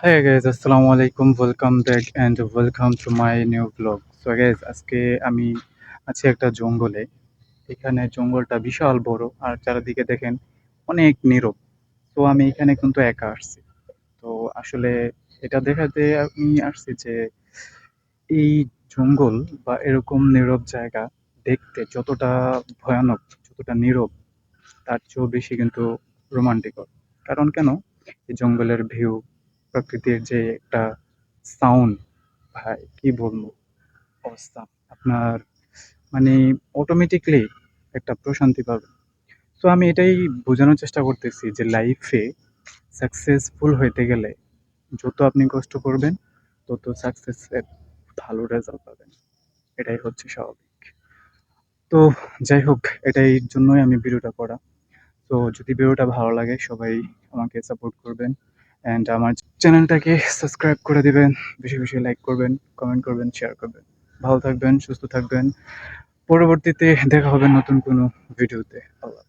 Hey guys, আসসালামু আলাইকুম। Welcome back and welcome to my new blog. So guys, আজকে আমি আছি একটা জঙ্গলে। এখানে জঙ্গলটা বিশাল বড় আর চারিদিকে দেখেন অনেক নীরব। তো আমি এখানে কিন্তু একা আসছি। তো আসলে এটা দেখাতে আমি আসছি যে এই জঙ্গল বা এরকম নীরব জায়গা দেখতে যতটা ভয়ানক, যতটা নীরব, তার চেয়েও বেশি কিন্তু রোমান্টিকর। কারণ কেন? এই জঙ্গলের ভিউ, প্রকৃতির যে একটা সাউন্ড, ভাই কি বলবো, অসাম। আপনার মানে অটোমেটিকলি একটা প্রশান্তি পাবেন। তো আমি এটাই বোঝানোর চেষ্টা করতেছি যে লাইফে সাকসেসফুল হইতে গেলে যত আপনি কষ্ট করবেন তত সাকসেসের ভালো রেজাল্ট পাবেন। এটাই হচ্ছে স্বাভাবিক। তো যাই হোক, এটাই জন্যই আমি ভিডিওটা করা। তো যদি ভিডিওটা ভালো লাগে সবাই আমাকে সাপোর্ট করবেন অ্যান্ড আমার চ্যানেলটাকে সাবস্ক্রাইব করে দিবেন, বেশি বেশি লাইক করবেন, কমেন্ট করবেন, শেয়ার করবেন। ভালো থাকবেন, সুস্থ থাকবেন। পরবর্তীতে দেখা হবে নতুন কোনো ভিডিওতে। আল্লাহ।